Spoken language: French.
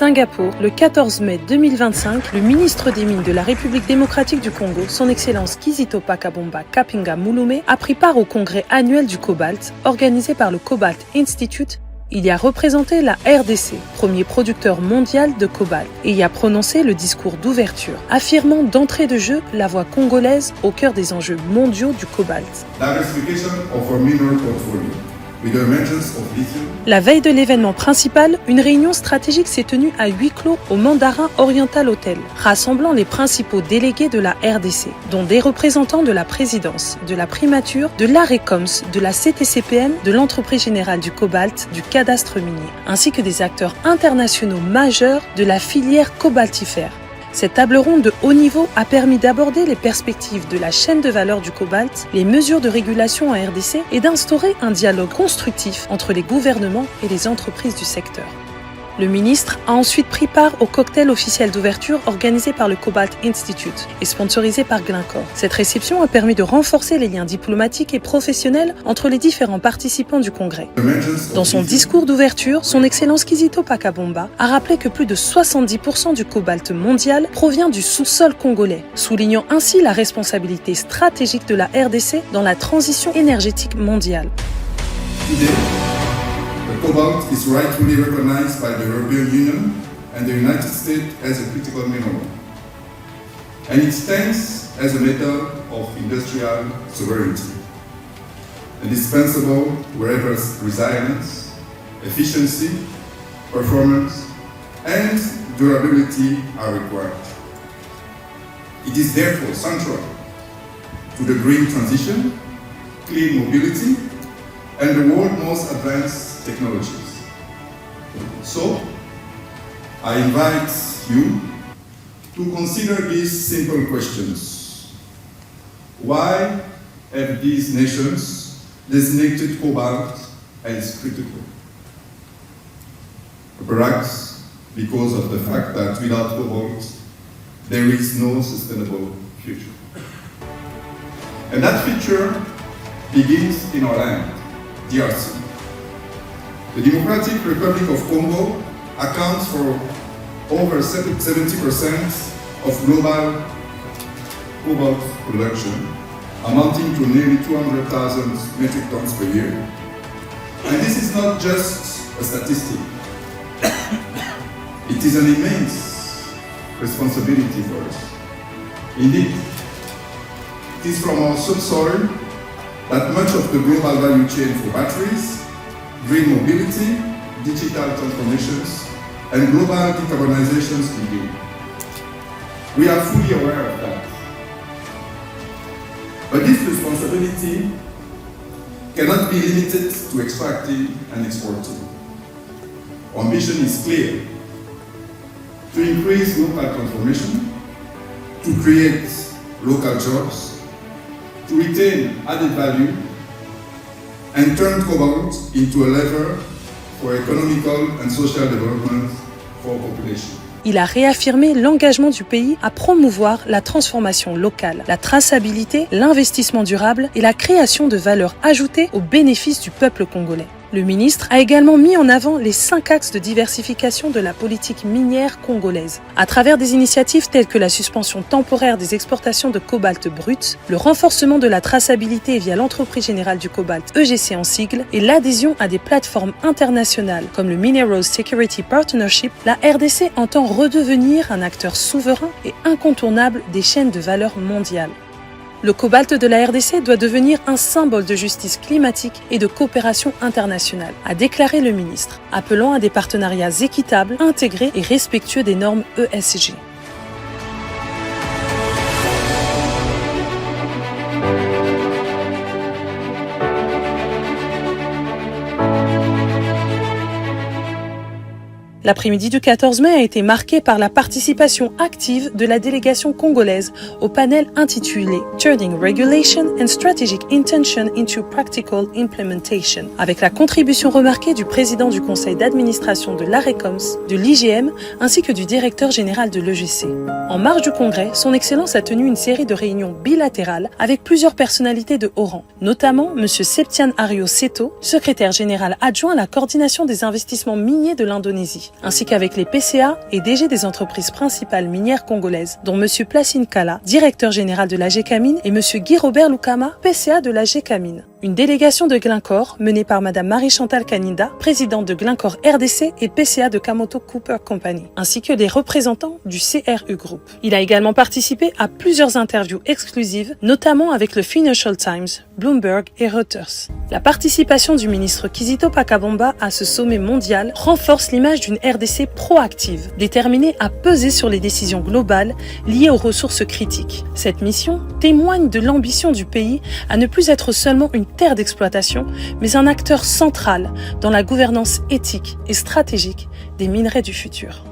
Singapour, le 14 mai 2025, le ministre des Mines de la République démocratique du Congo, son Excellence Kizito Pakabomba Kapinga Mulume, a pris part au congrès annuel du cobalt, organisé par le Cobalt Institute. Il y a représenté la RDC, premier producteur mondial de cobalt, et y a prononcé le discours d'ouverture, affirmant d'entrée de jeu la voix congolaise au cœur des enjeux mondiaux du cobalt. La veille de l'événement principal, une réunion stratégique s'est tenue à huis clos au Mandarin Oriental Hotel, rassemblant les principaux délégués de la RDC, dont des représentants de la présidence, de la primature, de l'ARECOMS, de la CTCPM, de l'entreprise générale du cobalt, du cadastre minier, ainsi que des acteurs internationaux majeurs de la filière cobaltifère. Cette table ronde de haut niveau a permis d'aborder les perspectives de la chaîne de valeur du cobalt, les mesures de régulation en RDC et d'instaurer un dialogue constructif entre les gouvernements et les entreprises du secteur. Le ministre a ensuite pris part au cocktail officiel d'ouverture organisé par le Cobalt Institute et sponsorisé par Glencore. Cette réception a permis de renforcer les liens diplomatiques et professionnels entre les différents participants du congrès. Dans son discours d'ouverture, son Excellence Kizito Pakabomba a rappelé que plus de 70% du cobalt mondial provient du sous-sol congolais, soulignant ainsi la responsabilité stratégique de la RDC dans la transition énergétique mondiale. The cobalt is rightfully recognized by the European Union and the United States as a critical mineral. And it stands as a metal of industrial sovereignty, indispensable wherever resilience, efficiency, performance, and durability are required. It is therefore central to the green transition, clean mobility, and the world's most advanced technologies. So, I invite you to consider these simple questions. Why have these nations designated cobalt as critical? Perhaps because of the fact that without cobalt, there is no sustainable future. And that future begins in our land, DRC. The Democratic Republic of Congo accounts for over 70% of global cobalt production, amounting to nearly 200,000 metric tons per year. And this is not just a statistic. It is an immense responsibility for us. Indeed, it is from our subsoil that much of the global value chain for batteries, green mobility, digital transformations, and global decarbonizations begin. We are fully aware of that. But this responsibility cannot be limited to extracting and exporting. Our ambition is clear: to increase local transformation, to create local jobs, to retain added value, and turn cobalt into a lever for economical and social development for our population. Il a réaffirmé l'engagement du pays à promouvoir la transformation locale, la traçabilité, l'investissement durable et la création de valeur ajoutée au bénéfice du peuple congolais. Le ministre a également mis en avant les 5 axes de diversification de la politique minière congolaise, à travers des initiatives telles que la suspension temporaire des exportations de cobalt brut, le renforcement de la traçabilité via l'entreprise générale du cobalt EGC en sigle et l'adhésion à des plateformes internationales comme le Minerals Security Partnership. La RDC entend redevenir un acteur souverain et incontournable des chaînes de valeur mondiales. Le cobalt de la RDC doit devenir un symbole de justice climatique et de coopération internationale, a déclaré le ministre, appelant à des partenariats équitables, intégrés et respectueux des normes ESG. L'après-midi du 14 mai a été marqué par la participation active de la délégation congolaise au panel intitulé Turning Regulation and Strategic Intention into Practical Implementation, avec la contribution remarquée du président du conseil d'administration de l'ARECOMS, de l'IGM ainsi que du directeur général de l'EGC. En marge du congrès, son Excellence a tenu une série de réunions bilatérales avec plusieurs personnalités de haut rang, notamment M. Septian Aryo Seto, secrétaire général adjoint à la coordination des investissements miniers de l'Indonésie. ainsi qu'avec les PCA et DG des entreprises principales minières congolaises, dont M. Placine Kala, directeur général de la GECAMINE, et M. Guy-Robert Lukama, PCA de la GECAMINE. Une délégation de Glencore, menée par Mme Marie-Chantal Kaninda, présidente de Glencore RDC et PCA de Kamoto Cooper Company, ainsi que des représentants du CRU Group. Il a également participé à plusieurs interviews exclusives, notamment avec le Financial Times, Bloomberg et Reuters. La participation du ministre Kizito Pakabomba à ce sommet mondial renforce l'image d'une RDC proactive, déterminée à peser sur les décisions globales liées aux ressources critiques. Cette mission témoigne de l'ambition du pays à ne plus être seulement une terre d'exploitation, mais un acteur central dans la gouvernance éthique et stratégique des minerais du futur.